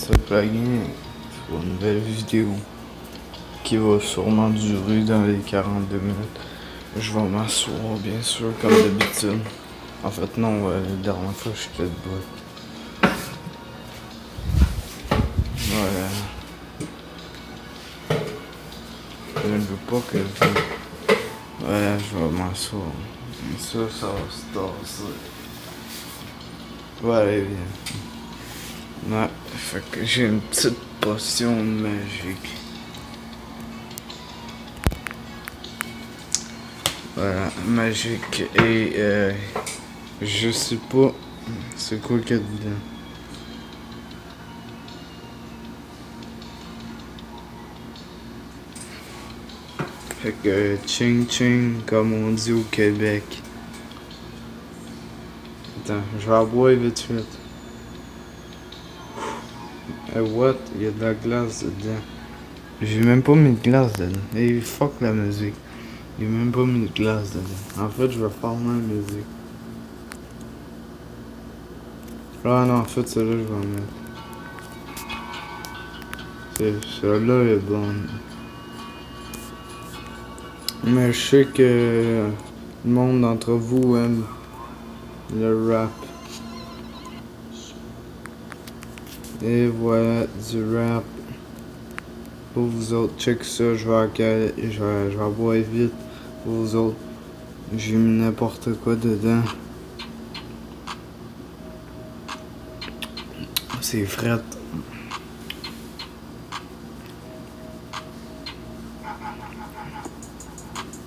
ce plugin pour une nouvelle vidéo qui va sûrement durer dans les 42 minutes. Je vais m'asseoir bien sûr comme d'habitude. En fait non, la dernière fois j'étais debout. Voilà. Je ne veux pas que voilà, je vais m'asseoir. Ça va se tasser. Voilà, bien. Ouais, fait que j'ai une petite potion magique. Voilà, magique et je sais pas c'est quoi qu'il y a dedans. Fait que ching ching comme on dit au Québec. Attends, je vais en boire vite vite. What? Il y a de la glace dedans. J'ai même pas mis de glace dedans. Hey, fuck la musique. J'ai même pas mis de glace dedans. En fait, je vais faire ma musique. Ah non, en fait, celle-là, je vais en mettre. Celle-là est bonne. Mais je sais que le monde d'entre vous aime le rap. Et voilà, du rap. Pour vous autres, check ça, je vais boire vite. Pour vous autres, j'ai mis n'importe quoi dedans. C'est fret.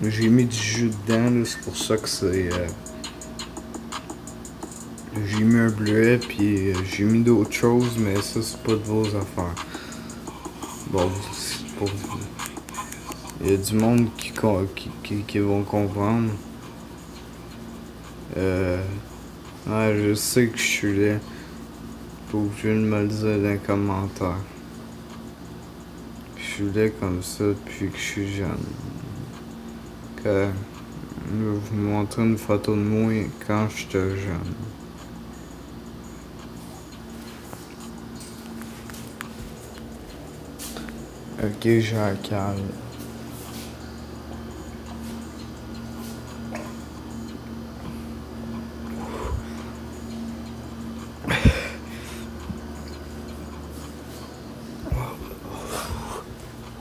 J'ai mis du jus dedans, c'est pour ça que c'est... J'ai mis un bleuet, puis j'ai mis d'autres choses, mais ça, c'est pas de vos affaires. Bon, c'est pour vous. Il y a du monde qui vont comprendre. Ouais, je sais que je suis laid. Pas obligé de me le dire dans les commentaires. Je suis laid comme ça depuis que je suis jeune. Que je vais vous montrer une photo de moi quand j'étais jeune. Ok, j'ai la cale.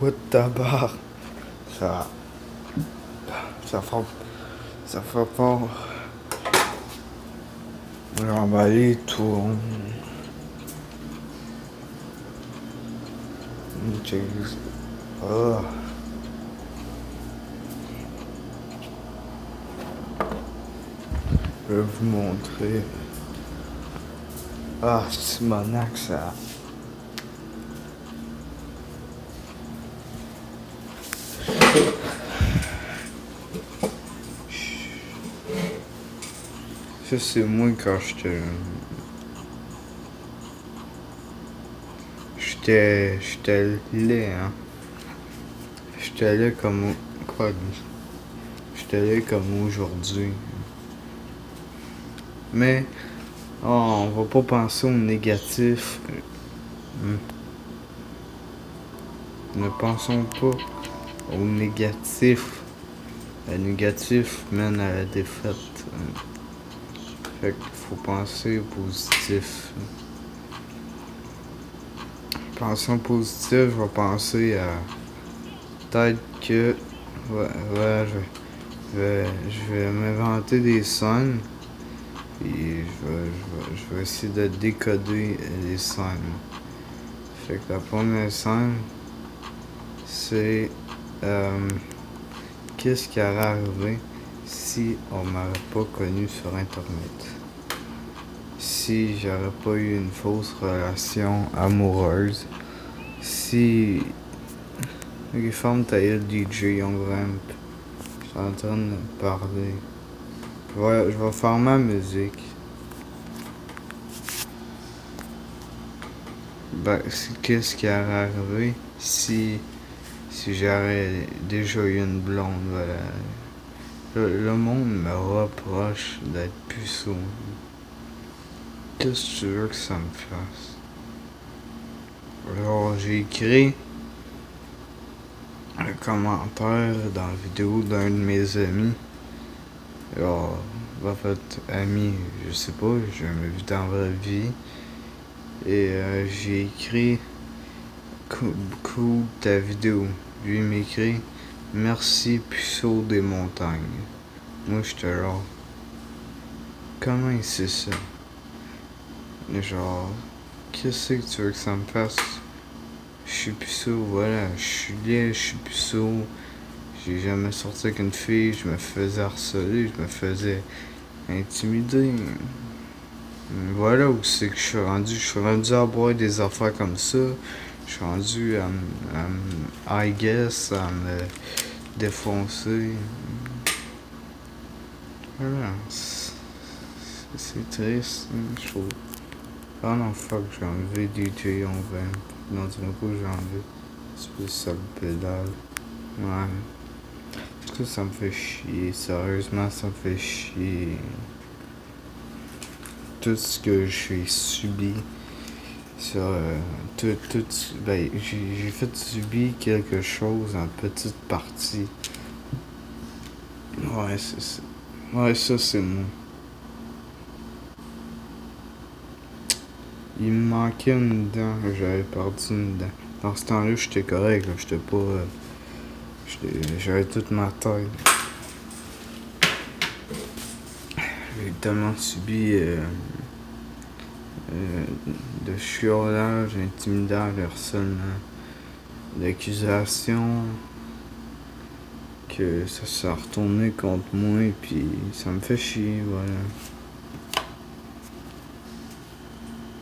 What the barre? Ça fait fort. On va emballer tout. Oh. Je vais vous montrer. Ah, c'est mon axe ça. Ça, c'est moi quand j'étais laid, hein. J'étais laid comme... Quoi? J'étais laid comme aujourd'hui. Mais... Oh, on va pas penser au négatif. Ne pensons pas au négatif. Le négatif mène à la défaite. Fait qu'il faut penser au positif. Pensons positif, je vais penser à peut-être que je vais m'inventer des scènes et je vais essayer de décoder les scènes. Fait que la première scène c'est qu'est-ce qui aurait arrivé si on m'aurait pas connu sur internet, si j'aurais pas eu une fausse relation amoureuse, si les femmes taillaient DJ Young Ramp. Je suis en train de parler. Je vais faire ma musique. Ben, qu'est-ce qui aurait arrivé si j'aurais déjà eu une blonde, voilà. Le monde me reproche d'être puceau. Qu'est-ce que tu veux que ça me fasse? Genre, j'ai écrit un commentaire dans la vidéo d'un de mes amis. Genre, en fait, ami, je sais pas, j'ai jamais vu dans la vraie vie. Et j'ai écrit cool ta vidéo. Lui il m'écrit merci puceau des montagnes. Moi j'étais genre comment il sait ça? Genre qu'est-ce que tu veux que ça me fasse? Je suis puceau, voilà, je suis laid, je suis puceau. J'ai jamais sorti avec une fille, je me faisais harceler, je me faisais intimider. Voilà où c'est que je suis rendu à boire des affaires comme ça. Je suis rendu I guess, à me défoncer. Voilà. C'est triste, je trouve. Ah non, fuck, j'ai enlevé DJ on va. Non, du coup, j'ai enlevé. C'est plus ça le pédale. Ouais. Parce que ça me fait chier, sérieusement, ça me fait chier. Tout ce que j'ai subi. Sur ben, j'ai fait subir quelque chose en petite partie. Ouais, c'est ça. Ouais, ça, c'est moi. Il me manquait une dent, j'avais perdu une dent. Dans ce temps-là, j'étais correct, là. J'étais pas. J'avais toute ma tête. J'ai tellement subi de chiolage, d'intimidation, de harcèlement, d'accusations, que ça s'est retourné contre moi, et puis ça me fait chier, voilà.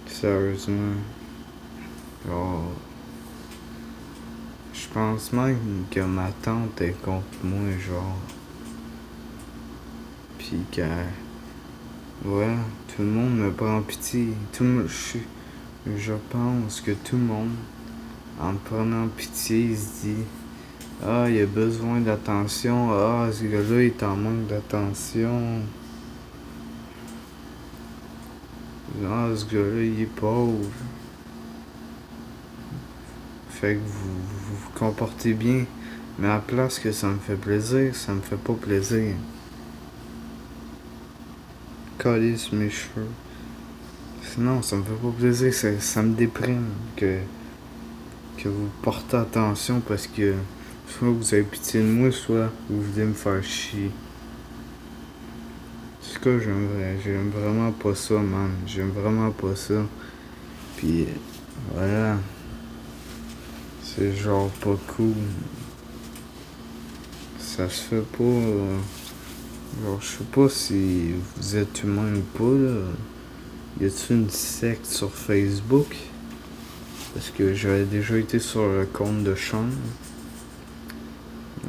Sérieusement. Genre, je pense même que ma tante est contre moi, genre. Pis que, ouais, tout le monde me prend pitié. Je pense que tout le monde, en me prenant pitié, il se dit ah, il a besoin d'attention. Ah, ce gars-là, il est en manque d'attention. Ah, ce gars-là, il est pauvre. Fait que vous vous comportez bien. Mais à la place que ça me fait plaisir, ça me fait pas plaisir. Calisse mes cheveux. Sinon, ça me fait pas plaisir. Ça me déprime que vous portez attention parce que soit vous avez pitié de moi, soit vous voulez me faire chier. C'est ce que j'aime vraiment pas ça, man. J'aime vraiment pas ça. Puis voilà. C'est genre pas cool. Ça se fait pas. Genre, je sais pas si vous êtes humain ou pas, là. Y a-t-il une secte sur Facebook? Parce que j'avais déjà été sur le compte de Sean.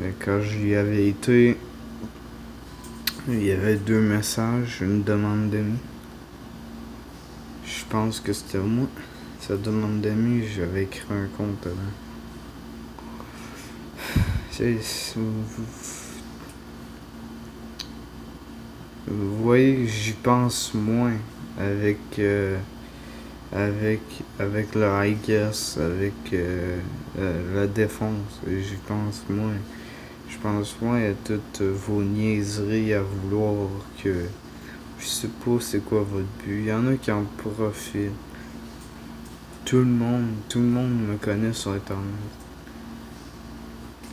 Et quand j'y avais été, il y avait 2 messages, une demande d'amis. Je pense que c'était moi. Sa demande d'amis, j'avais écrit un compte avant. Vous voyez, j'y pense moins avec le I guess, avec la défense. J'y pense moins. Je pense moins à toutes vos niaiseries à vouloir que je sais pas c'est quoi votre but. Il y en a qui en profitent. Tout le monde me connaît sur internet.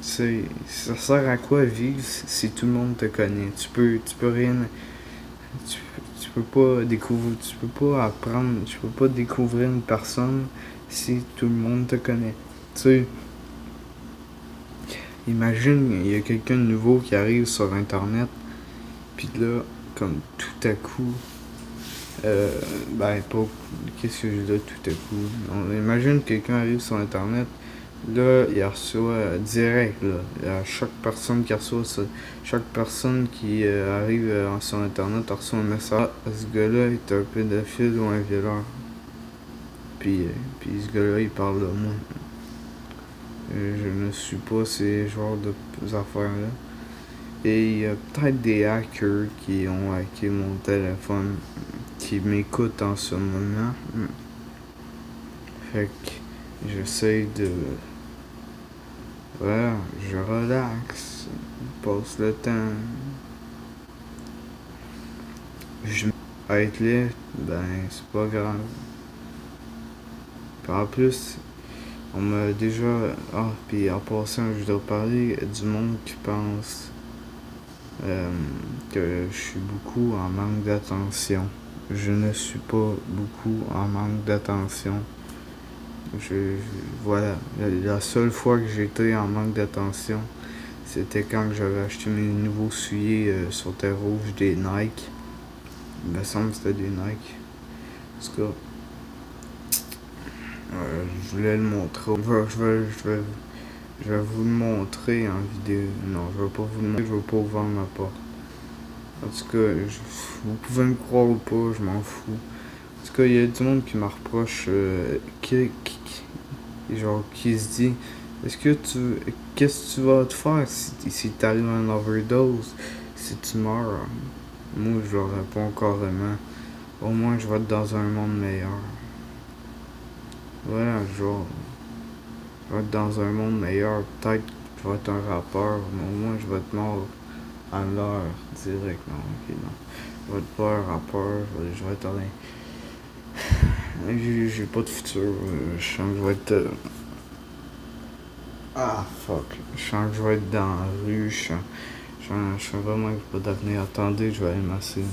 Ça sert à quoi vivre si tout le monde te connaît? Tu peux rien. Tu peux pas découvrir. Tu peux pas apprendre. Tu peux pas découvrir une personne si tout le monde te connaît. Tu sais. Imagine, il y a quelqu'un de nouveau qui arrive sur internet. Puis là, comme tout à coup. Ben pas. Qu'est-ce que je dis là tout à coup? Imagine quelqu'un arrive sur internet. Là, il reçoit direct, là. À chaque personne qui reçoit ça, chaque personne qui arrive sur internet reçoit un message. Ah, ce gars-là est un pédophile ou un violeur. Puis ce gars-là, il parle de moi. Je ne suis pas ces genres de affaires-là. Et il y a peut-être des hackers qui ont hacké mon téléphone, qui m'écoutent en ce moment. Fait que J'essaye de... Voilà, je relaxe, je passe le temps. Je être laid, ben c'est pas grave. Puis en plus, on m'a déjà... Ah, puis en passant, je dois parler du monde qui pense que je suis beaucoup en manque d'attention. Je ne suis pas beaucoup en manque d'attention. Voilà, la seule fois que j'étais en manque d'attention, c'était quand j'avais acheté mes nouveaux souliers sur terre rouge des Nike. Il me semble que c'était des Nike. En tout cas, je voulais le montrer. Je vais vous le montrer en vidéo. Non, je vais pas vous le montrer, je vais pas vous vendre ma porte. En tout cas, vous pouvez me croire ou pas, je m'en fous. En tout cas, il y a du monde qui me reproche, qui se dit, qu'est-ce que tu vas te faire si t'arrives à une overdose, si tu meurs? Moi, je leur réponds carrément, au moins je vais être dans un monde meilleur. Voilà, je vais être dans un monde meilleur. Peut-être que je vais être un rappeur, mais au moins je vais être mort à l'heure direct. Non, ok, non. Je vais être pas un rappeur, je vais être rien. J'ai pas de futur. Je sens que je vais être. Ah, fuck. Je sens que je vais être dans la rue. Je sens vraiment que j'ai pas d'avenir. Attendez, je vais aller masser.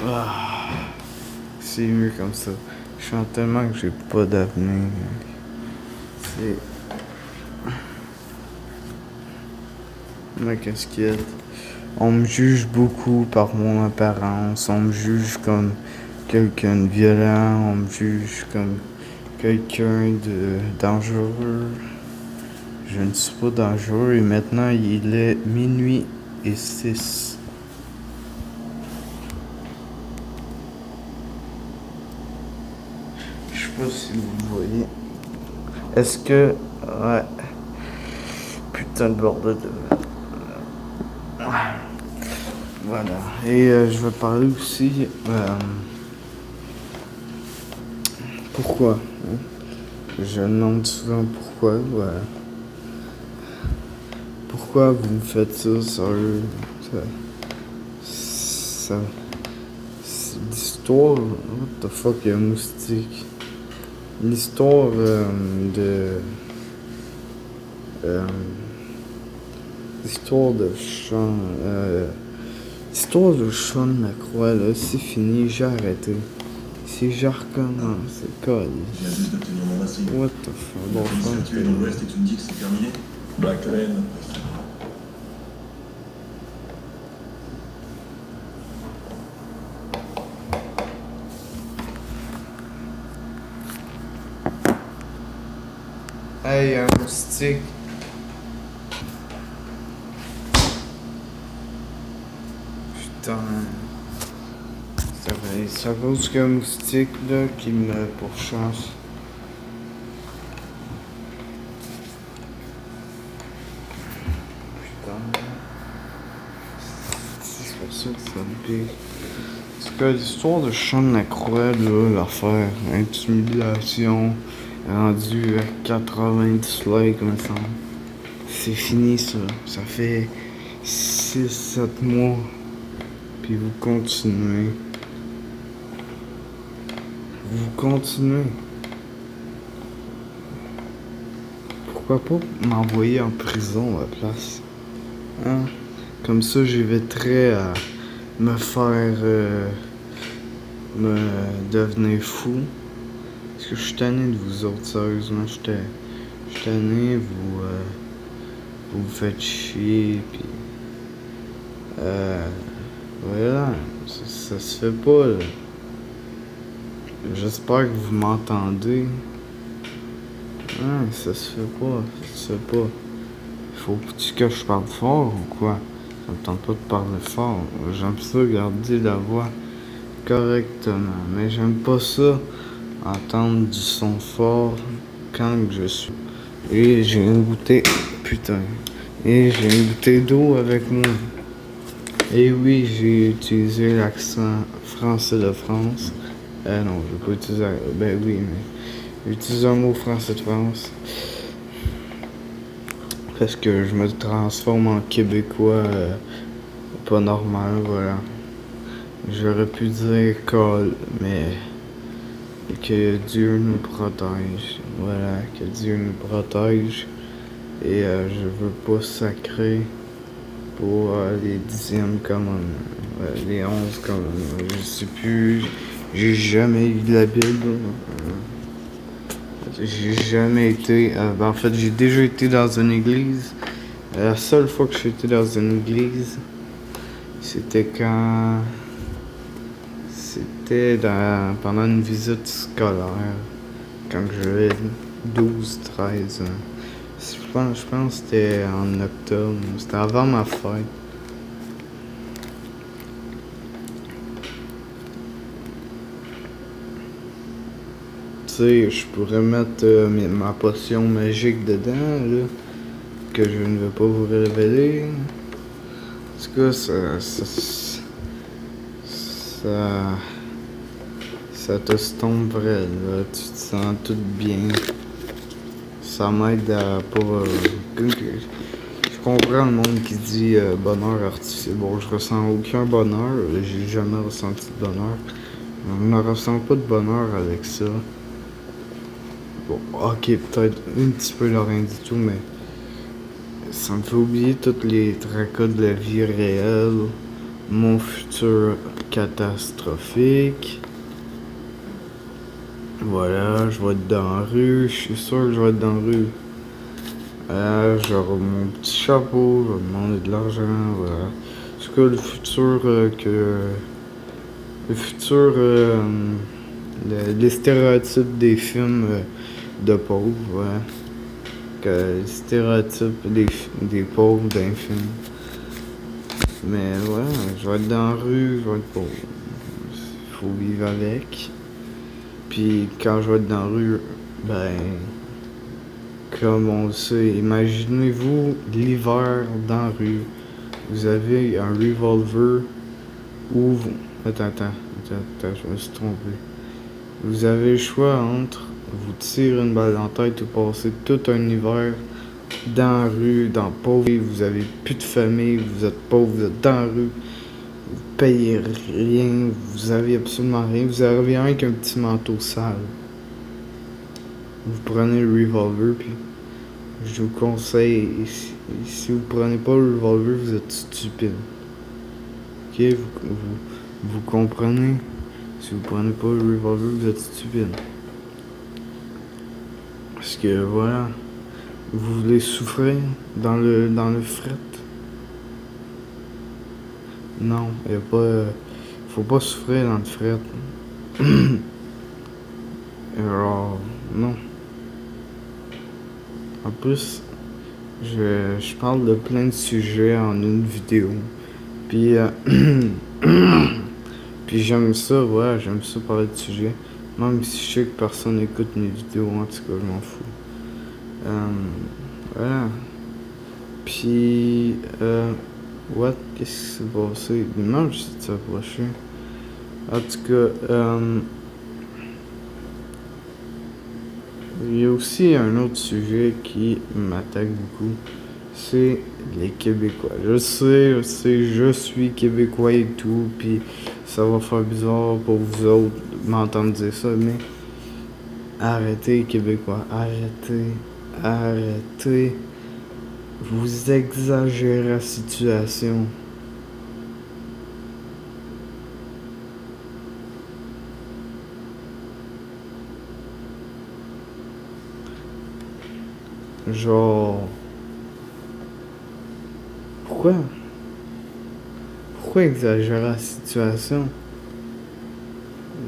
Ah, c'est mieux comme ça. Je sens tellement que j'ai pas d'avenir. C'est. Ma casquette. On me juge beaucoup par mon apparence. On me juge comme quelqu'un de violent. On me juge comme quelqu'un de dangereux. Je ne suis pas dangereux et maintenant il est minuit et 6. Je sais pas si vous le voyez. Est-ce que... Ouais. Putain de bordel de... Voilà. Et je vais parler aussi... pourquoi? Je demande souvent pourquoi. Voilà. Pourquoi vous me faites ça, sérieux? C'est l'histoire... What the fuck, il y a un moustique. L'histoire l'histoire de Sean... l'histoire de Sean Lacroix, là, c'est fini, j'ai arrêté. Si je recommence, c'est cool. Je viens juste d'obtenir mon master. What the fuck? Bon, tu es dans l'Ouest et tu me dis que c'est terminé. Black Lane. Hey, un moustique. Putain. C'est à cause qu'un moustique là qui me pourchasse. Putain. C'est pour ça que ça me pique. C'est que l'histoire de Sean Lacroix, là, l'affaire, intimidation, rendu à 90 likes, me semble. C'est fini ça. Ça fait 6-7 mois. Puis vous continuez. Vous continuez. Pourquoi pas m'envoyer en prison à la place? Hein? Comme ça, j'éviterais à me faire me devenir fou. Parce que je suis tanné de vous autres, sérieusement. Je suis tanné, vous me faites chier, pis voilà, ça se fait pas, là. J'espère que vous m'entendez. Ça se fait pas, ça se fait pas. Faut-tu que je parle fort ou quoi? Ça me tente pas de parler fort. J'aime ça garder la voix correctement. Mais j'aime pas ça, entendre du son fort quand je suis. Et j'ai une bouteille... Putain. Et j'ai une bouteille d'eau avec moi. Et oui, j'ai utilisé l'accent français de France. Non, je vais pas utiliser... Ben oui, mais j'utilise un mot français de France. Parce que je me transforme en québécois pas normal, voilà. J'aurais pu dire col, mais que Dieu nous protège. Voilà, que Dieu nous protège. Et je veux pas sacrer pour les 10e commandements, les 11 commandements. Je sais plus, j'ai jamais lu la Bible. J'ai jamais été. En fait, j'ai déjà été dans une église. La seule fois que j'ai été dans une église, c'était pendant une visite scolaire, quand j'avais 12-13 ans. Je pense que c'était en octobre. C'était avant ma fête. Tu sais, je pourrais mettre ma potion magique dedans, là, que je ne vais pas vous révéler. En tout cas, ça te stompe vrai, là. Tu te sens tout bien. Ça m'aide à pas... je comprends le monde qui dit bonheur artificiel. Bon, je ressens aucun bonheur. J'ai jamais ressenti de bonheur. Je ne ressens pas de bonheur avec ça. Bon, ok, peut-être un petit peu de rien du tout, mais ça me fait oublier tous les tracas de la vie réelle, mon futur catastrophique. Voilà, je vais être dans la rue, je suis sûr que je vais être dans la rue. J'aurai mon petit chapeau, je vais demander de l'argent, voilà. En tout cas, le futur, les stéréotypes des films de pauvres, ouais. Les stéréotypes des pauvres d'un film. Mais ouais, je vais être dans la rue, je vais être pauvre. Faut vivre avec. Puis quand je vais être dans la rue, ben, comme on le sait, imaginez-vous l'hiver dans la rue. Vous avez un revolver ou... Attends, je me suis trompé. Vous avez le choix entre vous tirer une balle dans la tête ou passer tout un hiver dans la rue, dans pauvre. Vous avez plus de famille, vous êtes pauvre, vous êtes dans la rue. Vous payez rien, vous avez absolument rien. Vous avez rien qu'un petit manteau sale. Vous prenez le revolver, puis je vous conseille, si vous prenez pas le revolver, vous êtes stupide. Ok, vous comprenez? Si vous prenez pas le revolver, vous êtes stupide. Parce que voilà, vous voulez souffrir dans le fret. Non, y a pas. Faut pas souffrir dans le fret. Alors, non. En plus, je parle de plein de sujets en une vidéo. Puis, puis j'aime ça, ouais, j'aime ça parler de sujets. Même si je sais que personne n'écoute mes vidéos, en tout cas, je m'en fous. Voilà. Puis, qu'est-ce qui s'est passé? Dimanche, c'est approché. En tout cas, il y a aussi un autre sujet qui m'attaque beaucoup. C'est les Québécois. Je sais, je suis Québécois et tout, puis ça va faire bizarre pour vous autres m'entendre dire ça, mais arrêtez, Québécois, arrêtez. Vous exagérez la situation. Genre... Pourquoi exagérer la situation?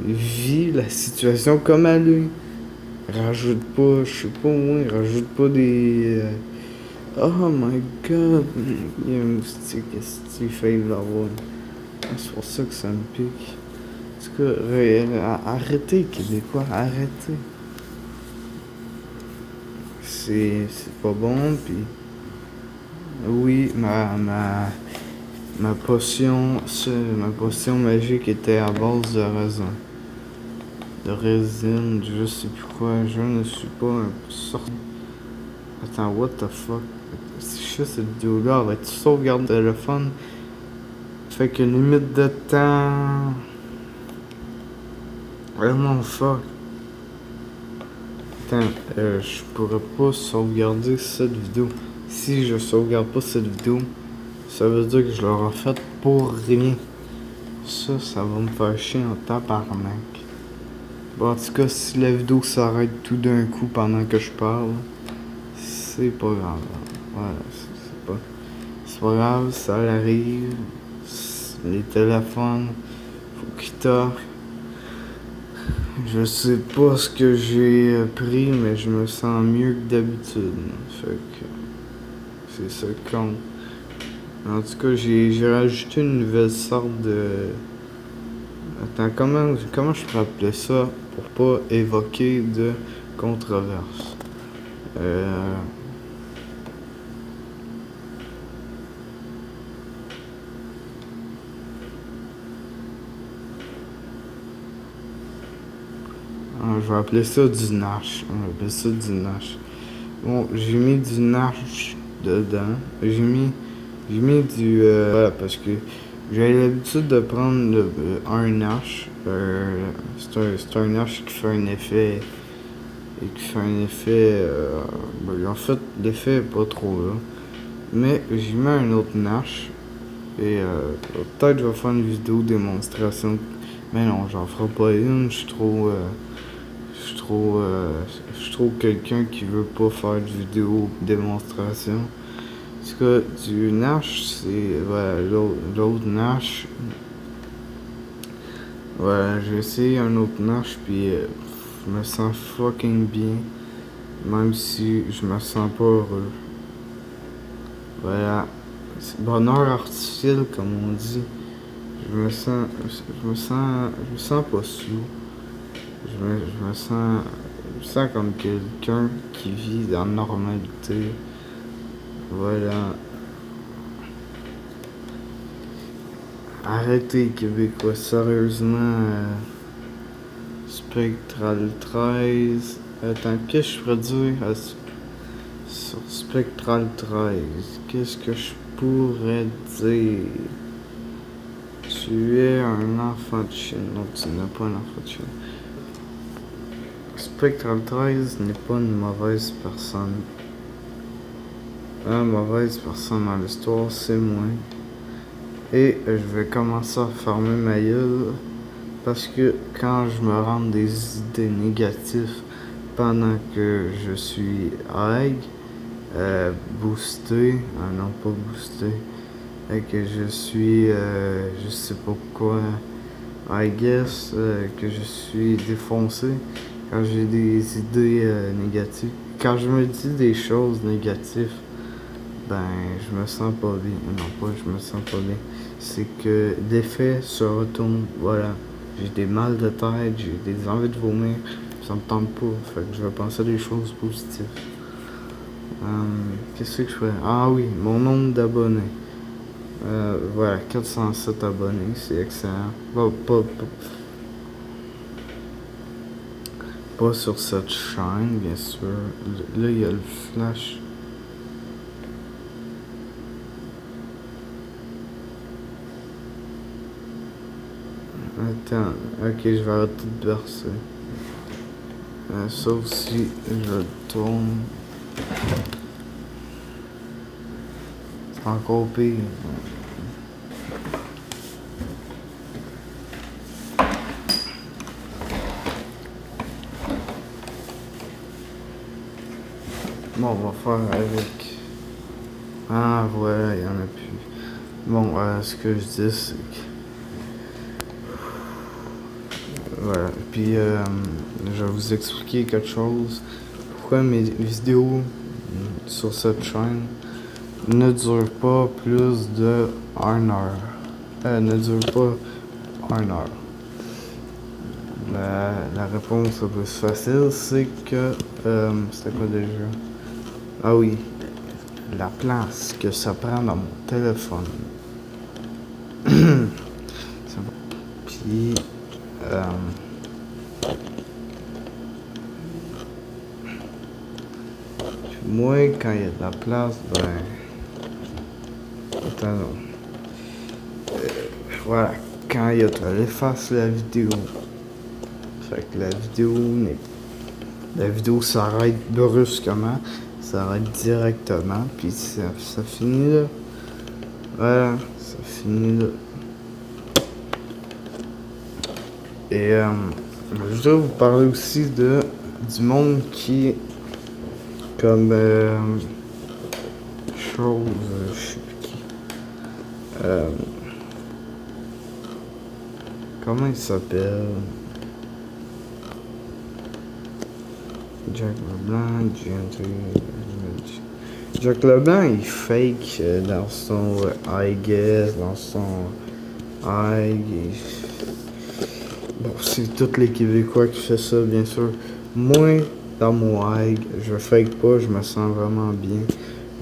Vis la situation comme elle est. Rajoute pas, je sais pas moi, rajoute pas des... Oh my god, il y a un moustique, qu'est-ce que tu fais l'avoir? C'est pour ça que ça me pique. En tout cas, arrêtez, Québécois, arrêtez. C'est pas bon, puis... Oui, ma potion magique était à base de raisin. De résine, je sais plus quoi, je ne suis pas un sorti. Attends, what the fuck? Si je fais cette vidéo-là, elle va être sauvegarde de téléphone. Fait que limite de temps. Vraiment fuck. Attends, je pourrais pas sauvegarder cette vidéo. Si je sauvegarde pas cette vidéo, ça veut dire que je l'aurai faite pour rien. Ça va me faire chier en tabarnak. Bon, en tout cas, si la vidéo s'arrête tout d'un coup pendant que je parle, c'est pas grave. Voilà, c'est pas grave, ça arrive. Les téléphones, faut qu'ils torquent. Je sais pas ce que j'ai pris, mais je me sens mieux que d'habitude. Fait que c'est ça qui compte. En tout cas, j'ai rajouté une nouvelle sorte de... Attends, comment je peux appeler ça pour pas évoquer de controverse? Je vais appeler ça du nash. On va appeler ça du nash. Bon, j'ai mis du nash dedans. J'ai mis du... voilà, parce que j'ai l'habitude de prendre un nash. C'est un nash qui fait un effet... Et qui fait un effet... en fait, l'effet est pas trop là. Mais j'ai mis un autre nash. Et peut-être je vais faire une vidéo démonstration. Mais non, j'en ferai pas une. Je suis trop quelqu'un qui veut pas faire de vidéo démonstration. En tout cas, du Nash, c'est voilà, l'autre Nash. Voilà, j'ai essayé un autre Nash, puis je me sens fucking bien. Même si je me sens pas heureux. Voilà. C'est bonheur artificiel, comme on dit. Je me sens pas sous. Je me sens comme quelqu'un qui vit dans la normalité. Voilà. Arrêtez, Québécois, sérieusement. Spectral 13. Attends, qu'est-ce que je pourrais dire sur Spectral 13? Qu'est-ce que je pourrais dire? Tu es un enfant de Chine. Non, tu n'es pas un enfant de Chine. Spectral 13 n'est pas une mauvaise personne. La mauvaise personne dans l'histoire, c'est moi. Et je vais commencer à fermer ma gueule parce que quand je me rends des idées négatives pendant que je suis high, boosté, non pas boosté, et que je suis, je sais pas quoi, I guess, que je suis défoncé quand j'ai des idées négatives. Quand je me dis des choses négatives, ben je me sens pas bien. Non pas je me sens pas bien. C'est que l'effet se retourne, voilà. J'ai des mal de tête, j'ai des envies de vomir, ça me tente pas. Fait que je vais penser à des choses positives. Qu'est-ce que je fais? Ah oui, mon nombre d'abonnés. Voilà, 407 abonnés, c'est excellent. Pas sur cette chaîne, bien sûr. Là, il y a le flash. Attends, ok, je vais arrêter de verser. Sauf si je tourne. C'est encore pire. Bon, on va faire avec. Ah, voilà, il y en a plus. Bon, ce que je dis, c'est que. Voilà, puis je vais vous expliquer quelque chose. Pourquoi mes vidéos sur cette chaîne ne durent pas plus de 1 heure. Ne durent pas 1 heure. La réponse la plus facile, c'est que... c'était quoi déjà? Ah oui, la place que ça prend dans mon téléphone. Puis, moi, quand il y a de la place, attends, non. Voilà, quand il y a de efface la vidéo. Fait que la vidéo s'arrête brusquement, ça arrête directement, puis ça finit là. Voilà, ça finit là. Et je voudrais vous parler aussi du monde qui, comme chose, je sais plus qui. Comment il s'appelle? Jack LeBlanc, Jack LeBlanc, il fake dans son I guess, dans son I. Bon, c'est tous les Québécois qui font ça, bien sûr. Moi, dans mon I, je fake pas, je me sens vraiment bien.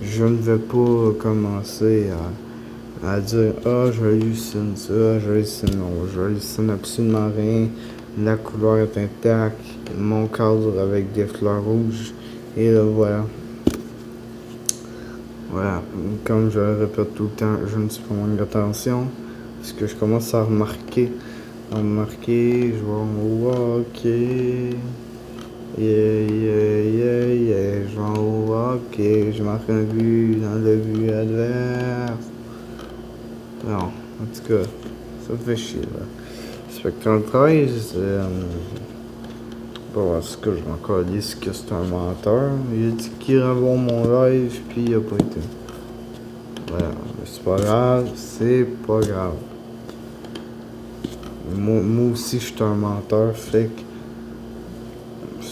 Je ne vais pas commencer à dire ah, j'hallucine ça, j'hallucine non, j'hallucine absolument rien. La couleur est intacte, mon cadre avec des fleurs rouges, et là voilà. Voilà, comme je le répète tout le temps, je ne suis pas manque d'attention, parce que je commence à remarquer, je vais ok, je vais ok, je marque un but dans le but adverse. Non, en tout cas, ça fait chier là. Spectrum 13, bon, est-ce que je m'en calisse que c'est un menteur? Il a dit qu'il revoit mon live, puis il a pas été. Voilà, mais c'est pas grave, c'est pas grave. Moi aussi, je suis un menteur, fait que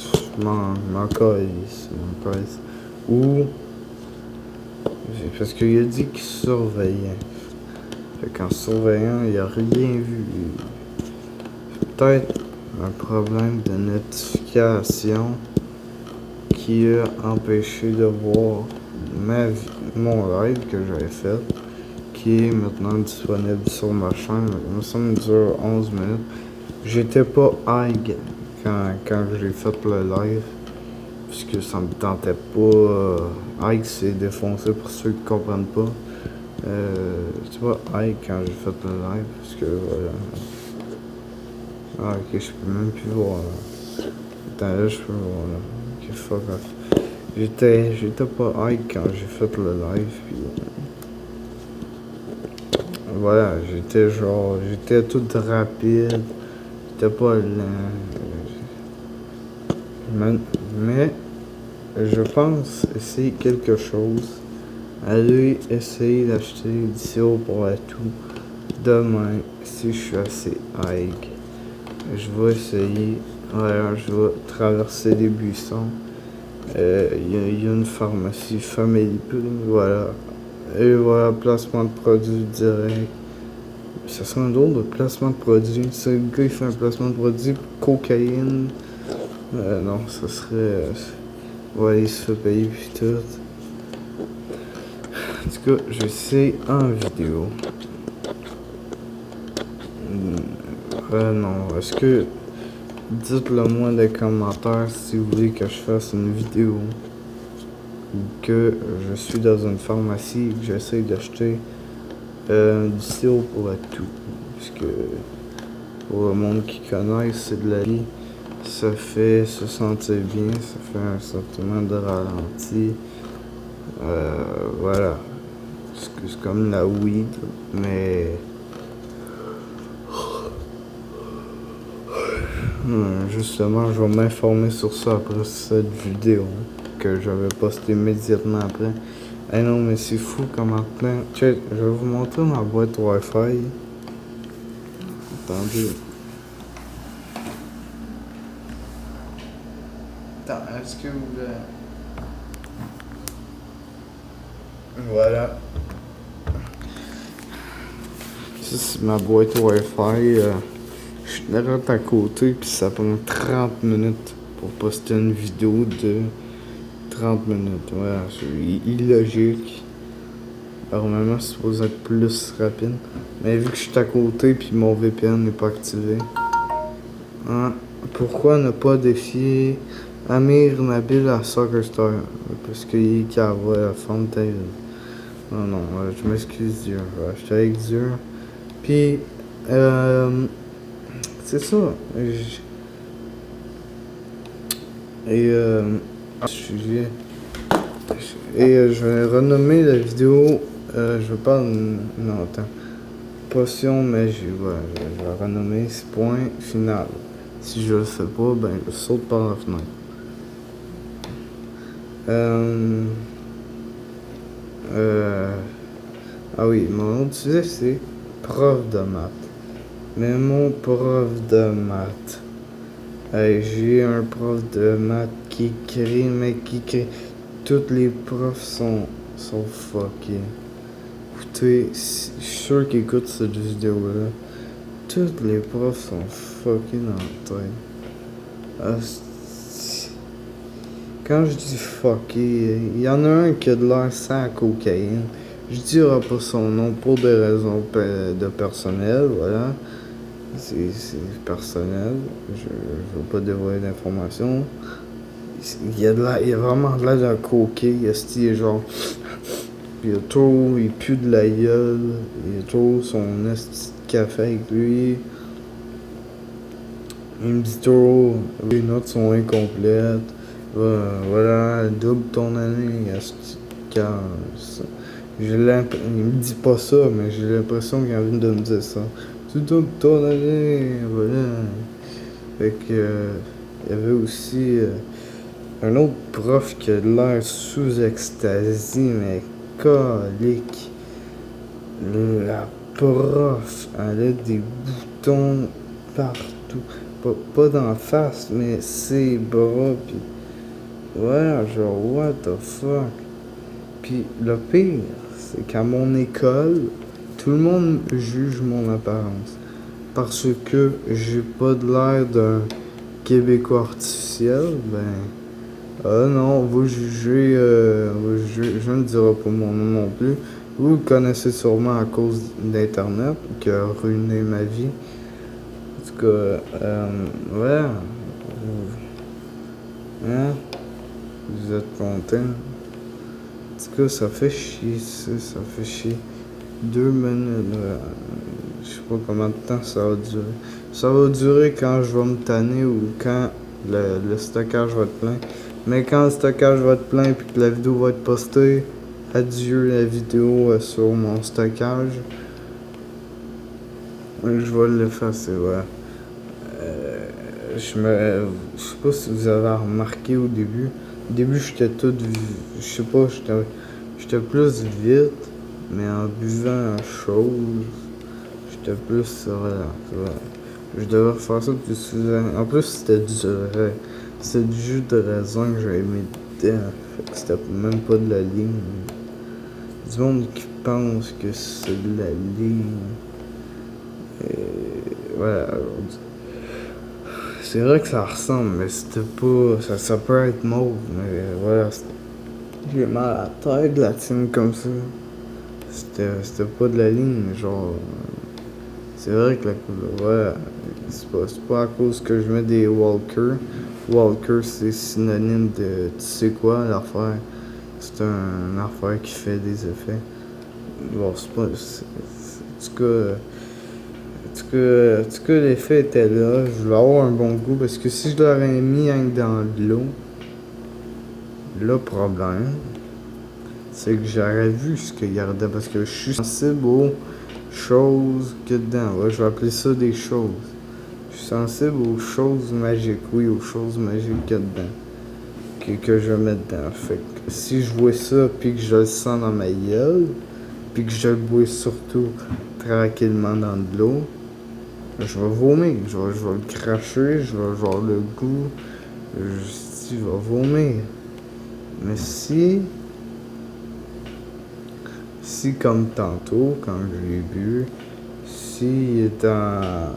je m'en calisse. Ou, parce qu'il a dit qu'il surveillait. Fait qu'en surveillant, il a rien vu. Peut-être un problème de notification qui a empêché de voir mon live que j'avais fait, qui est maintenant disponible sur ma chaîne. Il me semble qu'il dure 11 minutes. J'étais pas high quand j'ai fait le live, puisque ça me tentait pas. High, c'est défoncé pour ceux qui comprennent pas. C'est pas high quand j'ai fait le live, parce que voilà. Ah, ok, je peux même plus voir là. Attends, là, je peux voir là. Ok, fuck off. J'étais pas high quand j'ai fait le live, puis voilà, j'étais tout rapide, j'étais pas lent. Mais je pense essayer quelque chose. Aller essayer d'acheter du sirop pour la toux demain si je suis assez high. Je vais essayer. Voilà, je vais traverser les buissons. Il y a une pharmacie Family Prix, voilà. Et voilà, placement de produits direct. Ça serait un drôle de placement de produits. Si le gars il fait un placement de produits pour cocaïne. Non, ça serait. Ouais, il se fait payer puis tout. En tout cas, je sais en vidéo. Non, est-ce que. Dites-le moi dans les commentaires si vous voulez que je fasse une vidéo ou que je suis dans une pharmacie et que j'essaie d'acheter du sirop pour la toux. Parce que pour le monde qui connaît, c'est de la vie. Ça fait se sentir bien, ça fait un sentiment de ralenti. Voilà. C'est comme la weed, mais. Justement, je vais m'informer sur ça après cette vidéo que j'avais postée immédiatement après. Eh non, mais c'est fou comment plein. Check, je vais vous montrer ma boîte Wi-Fi. Attendez. Attends, est-ce que vous. Voilà. Ça, c'est ma boîte Wi-Fi. Je suis direct à côté, puis ça prend 30 minutes pour poster une vidéo de 30 minutes. Voilà, c'est illogique. Normalement, c'est supposé être plus rapide. Mais vu que je suis à côté puis mon VPN n'est pas activé. Hein? Pourquoi ne pas défier Amir Nabil à Soccer Star? Parce qu'il est cave, la forme de ta vie. Non, non, je m'excuse Dieu. J'étais avec Dieu. Puis, c'est ça. Je vais renommer la vidéo. Je vais pas. Non, attends. Potion magie. Ouais, je vais renommer ce point final. Si je le fais pas, ben je saute par la fenêtre. Ah oui, mon nom d'utilisé c'est prof de maths. Mais mon prof de maths. J'ai un prof de maths qui écrit, mais qui écrit. Tous les profs sont fuckés. Écoutez, je suis sûr qu'ils écoutent cette vidéo-là. Tous les profs sont fuckés dans la tête. Quand je dis fucké, il y en a un qui a de l'air sans cocaïne. Je dirai pas son nom pour des raisons de personnel, voilà. C'est personnel. Je veux pas dévoiler d'informations. Il a vraiment de l'air d'un coquet. Il est genre. Il pue de la gueule. Il a trop son esti de café avec lui. Il me dit trop. Les notes sont incomplètes. Voilà, double ton année. Esti de casse. Il me dit pas ça, mais j'ai l'impression qu'il a envie de me dire ça. Tu doubles ton année. Voilà. Fait que. Il y avait aussi. Un autre prof qui a l'air sous extasie, mais colique. La prof, elle a des boutons partout. Pas d'en face, mais ses bras, pis... Ouais, genre, what the fuck? Pis le pire, c'est qu'à mon école, tout le monde juge mon apparence. Parce que j'ai pas de l'air d'un Québécois artificiel, ben... Ah non, vous jugez, je ne dirai pas mon nom non plus. Vous le connaissez sûrement à cause d'Internet, qui a ruiné ma vie. En tout cas, ouais. Hein? Vous êtes content? En tout cas, ça fait chier, ça fait chier. 2 minutes, je sais pas combien de temps ça va durer. Ça va durer quand je vais me tanner ou quand le stockage va être plein. Mais quand le stockage va être plein et que la vidéo va être postée, adieu la vidéo sur mon stockage. Je vais l'effacer, ouais. Je sais pas si vous avez remarqué au début. Au début, j'étais tout... Je sais pas, j'étais plus vite, mais en buvant chose, j'étais plus relax, ouais. Je devrais faire ça plus souvent. En plus, c'était du jus de raisin que j'avais mis dedans. Fait que c'était même pas de la ligne. Du monde qui pense que c'est de la ligne. Voilà. C'est vrai que ça ressemble, mais c'était pas. Ça peut être mauve, mais voilà. J'ai mal à la tête de la team comme ça. C'était pas de la ligne, genre. C'est vrai que la couleur. Ouais. C'est pas à cause que je mets des Walker. Walker, c'est synonyme de tu sais quoi, l'affaire. C'est un affaire qui fait des effets. Bon, c'est pas. En tout cas, l'effet était là. Je voulais avoir un bon goût parce que si je l'aurais mis dans de l'eau, le problème, c'est que j'aurais vu ce qu'il y a dedans parce que je suis sensible aux choses qu'il y a dedans. Ouais, je vais appeler ça des choses. Je suis sensible aux choses magiques, oui, aux choses magiques qu'il y a dedans. Que je mets dedans. Fait que si je vois ça puis que je le sens dans ma gueule, puis que je le bois surtout tranquillement dans de l'eau, je vais vomir, je vais le cracher, je vais avoir le goût, je vais vomir. Mais si comme tantôt, quand je l'ai bu, s'il est dans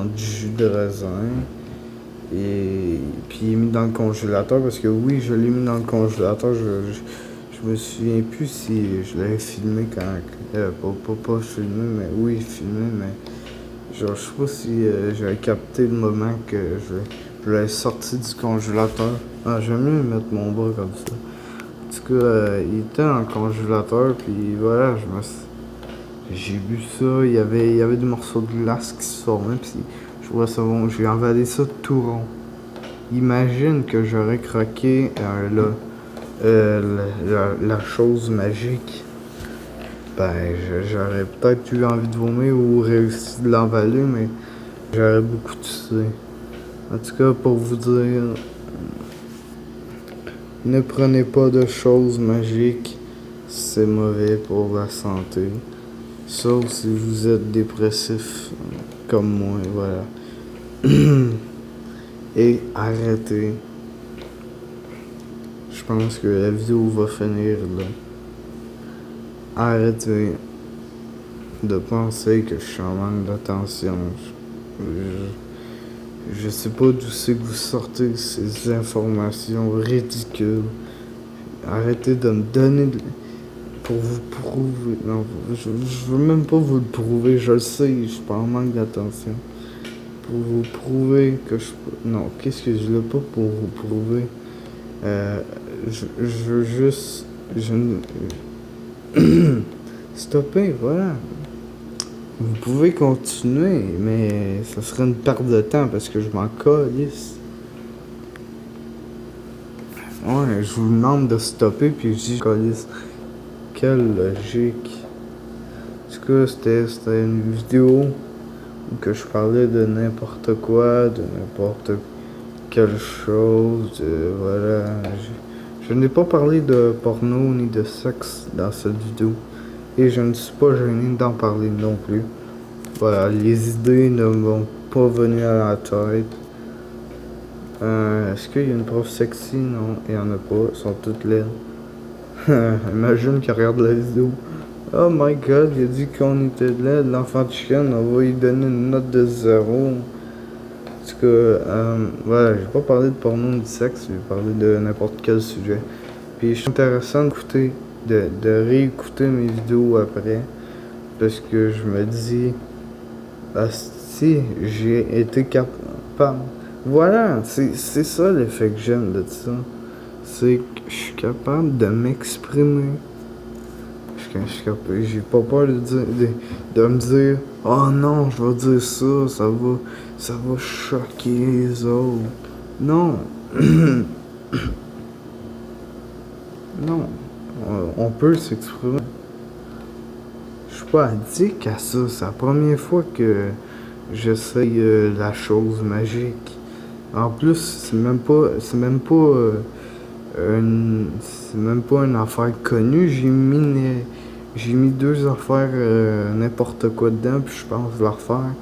du jus de raisin, et puis il est mis dans le congélateur, parce que oui, je l'ai mis dans le congélateur, Je me souviens plus si je l'avais filmé quand. Pas filmé, mais oui, filmé, mais. Genre, je sais pas si j'avais capté le moment que je l'avais sorti du congélateur. Ah, j'aime mieux mettre mon bras comme ça. En tout cas, il était dans le congélateur, puis voilà, j'ai bu ça. Il y avait des morceaux de glace qui se formaient, puis je trouvais ça bon. J'ai avalé ça tout rond. Imagine que j'aurais croqué la chose magique. Ben, j'aurais peut-être eu envie de vomir ou réussi de l'envaler, mais j'aurais beaucoup toussé. En tout cas, pour vous dire, ne prenez pas de choses magiques, c'est mauvais pour la santé. Sauf si vous êtes dépressif, comme moi, voilà. Et arrêtez. Je pense que la vidéo va finir là. Arrêtez de penser que je suis en manque d'attention. Je sais pas d'où c'est que vous sortez ces informations ridicules. Arrêtez de me donner pour vous prouver. Non, je veux même pas vous le prouver, je le sais, je suis pas en manque d'attention. Pour vous prouver que je... Non, qu'est-ce que je l'ai pas pour vous prouver? Je veux juste... Stopper, voilà. Vous pouvez continuer, mais ça serait une perte de temps parce que je m'en calisse. Ouais, je vous demande de stopper puis je dis calisse. Quelle logique. En tout cas, c'était une vidéo où que je parlais de n'importe quoi, de n'importe quelle chose, voilà. Je n'ai pas parlé de porno ni de sexe dans cette vidéo. Et je ne suis pas gêné d'en parler non plus. Voilà, les idées ne m'ont pas venu à la tête. Est-ce qu'il y a une prof sexy? Non, il n'y en a pas. Elles sont toutes laides. Imagine qu'elle regarde la vidéo. Oh my god, il a dit qu'on était laid. L'enfant de chienne, on va lui donner une note de 0. En tout cas, voilà, j'ai pas parlé de porno ni de sexe, j'ai parlé de n'importe quel sujet. Puis je suis intéressant d'écouter, de réécouter mes vidéos après. Parce que je me dis, ah, si j'ai été capable. Voilà, c'est ça l'effet que j'aime de ça. C'est que je suis capable de m'exprimer. J'ai pas peur de me dire, oh non, je vais dire ça, ça va choquer les autres. Non. Non. On peut s'exprimer. Je suis pas addict à ça. C'est la première fois que j'essaye la chose magique. En plus, c'est même pas une affaire connue. J'ai mis 2 affaires n'importe quoi dedans, puis je pense la refaire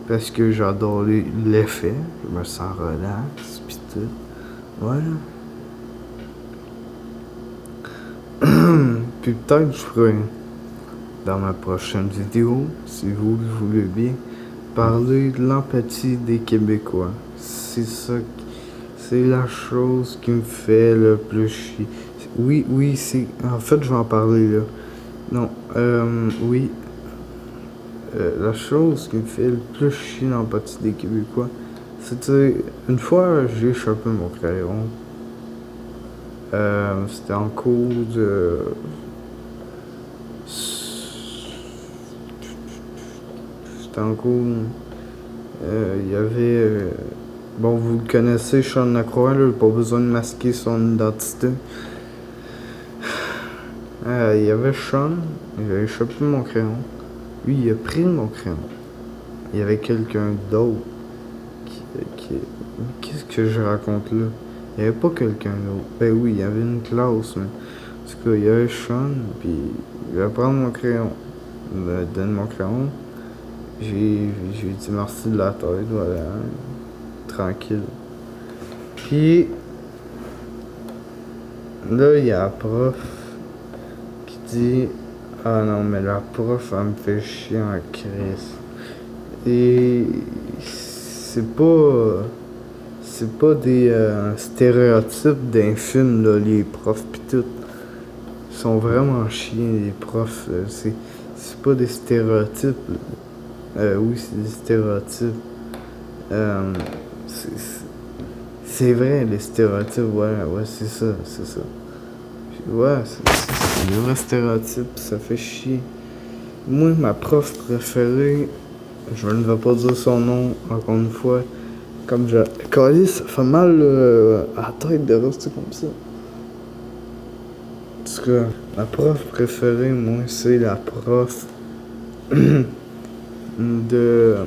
parce que j'adore l'effet. Je me sens relax, pis tout. Voilà. Puis peut-être je ferai dans ma prochaine vidéo, si vous le voulez bien, parler de l'empathie des Québécois. C'est la chose qui me fait le plus chier. Oui, c'est... En fait, je vais en parler là. Non, oui. La chose qui me fait le plus chier dans l'empathie des Québécois, c'était... Une fois, j'ai échappé mon crayon. C'était en cours de... C'était en cours... Il y avait... Bon, vous le connaissez, Sean Lacroix, là, pas besoin de masquer son identité. Il y avait Sean, il a échappé mon crayon. Lui, il a pris mon crayon. Il y avait quelqu'un d'autre Qu'est-ce que je raconte là? Il n'y avait pas quelqu'un d'autre. Ben oui, il y avait une classe, mais... En tout cas, il y avait Sean, puis il va prendre mon crayon. Il me donne mon crayon. J'ai dit merci de la tête, voilà. Tranquille. Puis... Là, il y a la prof qui dit... Ah non, mais la prof, elle me fait chier en crise. Et... C'est pas des stéréotypes d'un film, là, les profs pis tout. sont vraiment chiens, les profs. C'est pas des stéréotypes. Oui, c'est des stéréotypes. C'est vrai, les stéréotypes, ouais, c'est ça. Ouais, c'est des vrais stéréotypes, ça fait chier. Moi, ma prof préférée, je ne vais pas dire son nom, encore une fois, comme je... Calais, ça fait mal à la tête de rester comme ça. En tout cas, ma prof préférée, moi, c'est la prof de...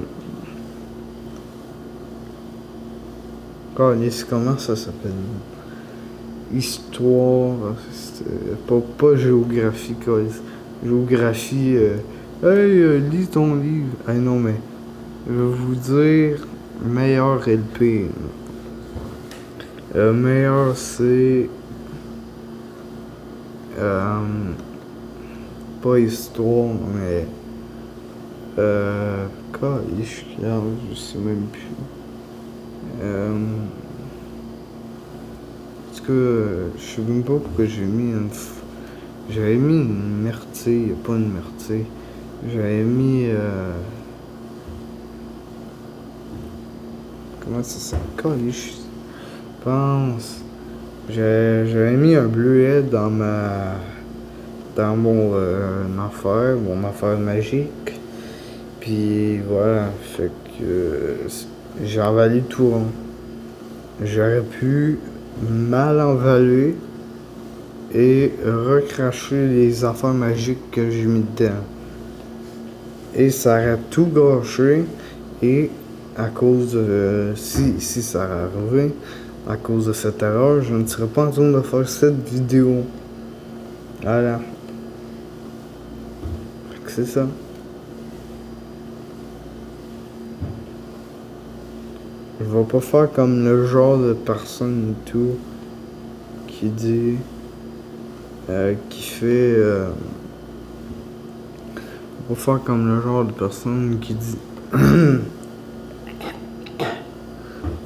Calais, comment ça s'appelle? Histoire, pas géographie, Calais. Géographie, lis ton livre. Ah non, mais je vais vous dire meilleur LP. Meilleur, c'est pas histoire, mais je sais même plus. Parce que je sais même pas pourquoi j'ai mis j'avais mis une myrtille, pas une myrtille. J'avais mis comment ça s'appelle? Je pense. J'avais mis un bleuet dans mon affaire magique. Puis voilà, fait que j'ai avalé tout rond. J'aurais pu mal envaler et recracher les affaires magiques que j'ai mis dedans. Et ça aurait tout gâché. Et à cause de... Si ça aurait arrivé, à cause de cette erreur, je ne serais pas en train de faire cette vidéo. Voilà. Fait que c'est ça. Je vais pas faire comme le genre de personne et tout qui dit... qui fait... Je vais pas faire comme le genre de personne qui dit...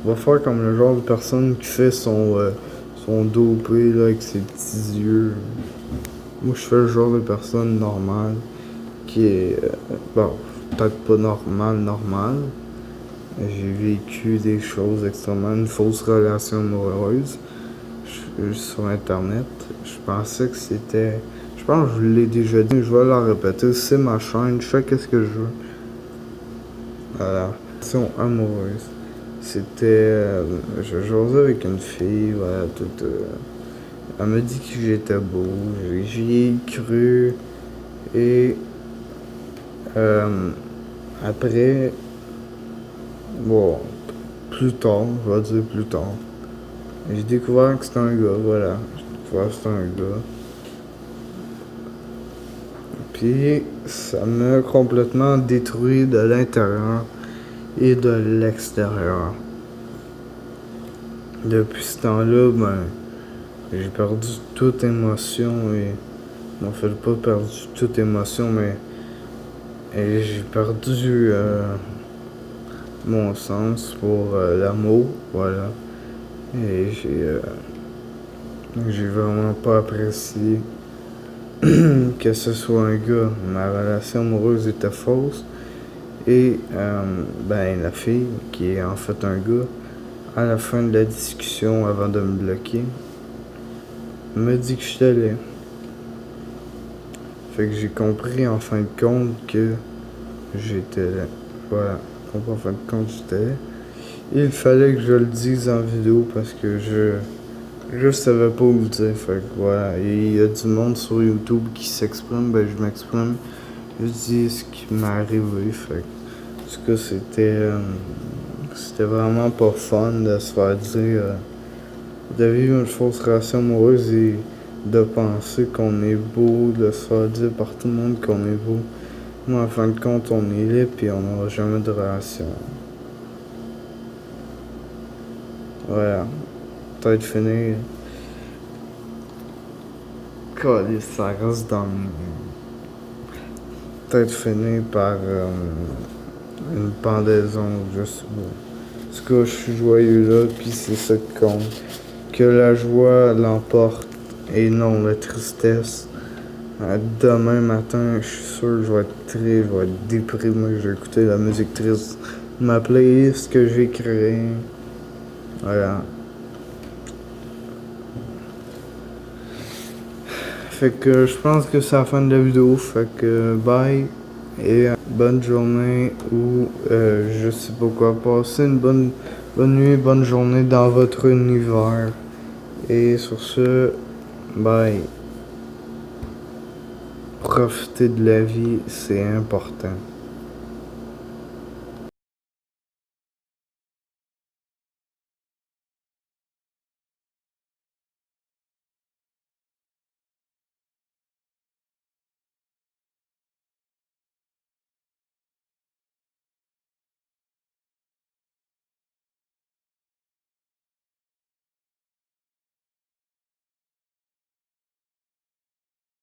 On va faire comme le genre de personne qui fait son dopé là, avec ses petits yeux. Moi, je fais le genre de personne normale qui est... bon, peut-être pas normal. J'ai vécu des choses extrêmement... Une fausse relation amoureuse sur Internet. Je pensais que c'était... Je pense que je l'ai déjà dit, je vais la répéter. C'est ma chaîne, je fais qu'est-ce que je veux. Voilà. Relation amoureuse. C'était... je jouais avec une fille, voilà, toute... elle m'a dit que j'étais beau, j'y ai cru, et... après... Bon, plus tard, je vais dire plus tard, j'ai découvert que c'était un gars, voilà. J'ai découvert que c'était un gars. Puis, ça m'a complètement détruit de l'intérieur et de l'extérieur. Depuis ce temps-là, j'ai perdu toute émotion et... En fait, pas perdu toute émotion, mais... j'ai perdu mon sens pour l'amour, voilà. Et j'ai vraiment pas apprécié que ce soit un gars. Ma relation amoureuse était fausse. Et la fille, qui est en fait un gars, à la fin de la discussion, avant de me bloquer, me dit que j'étais laid. Fait que j'ai compris en fin de compte que j'étais laid. Voilà, j'ai compris en fin de compte que j'étais laid. Il fallait que je le dise en vidéo parce que je savais pas où le dire. Fait que voilà, il y a du monde sur YouTube qui s'exprime, je m'exprime. Je dis ce qui m'est arrivé. Fait que, en tout cas, c'était vraiment pas fun de se faire dire, de vivre une fausse relation amoureuse et de penser qu'on est beau, de se faire dire par tout le monde qu'on est beau. Mais en fin de compte, on est laid et on n'aura jamais de relation. Voilà. Peut-être fini. Ça reste dans le... Peut-être fini par une pendaison, je sais pas. En tout cas, je suis joyeux là, puis c'est ça qui compte. Que la joie l'emporte et non la tristesse. Demain matin, je suis sûr que je vais être triste, je vais être déprimé, je vais écouter la musique triste. Ma playlist que j'ai créée. Voilà. Fait que je pense que c'est la fin de la vidéo. Fait que bye et bonne journée ou je sais pas quoi. Passez une bonne nuit, bonne journée dans votre univers. Et sur ce, bye. Profiter de la vie, c'est important.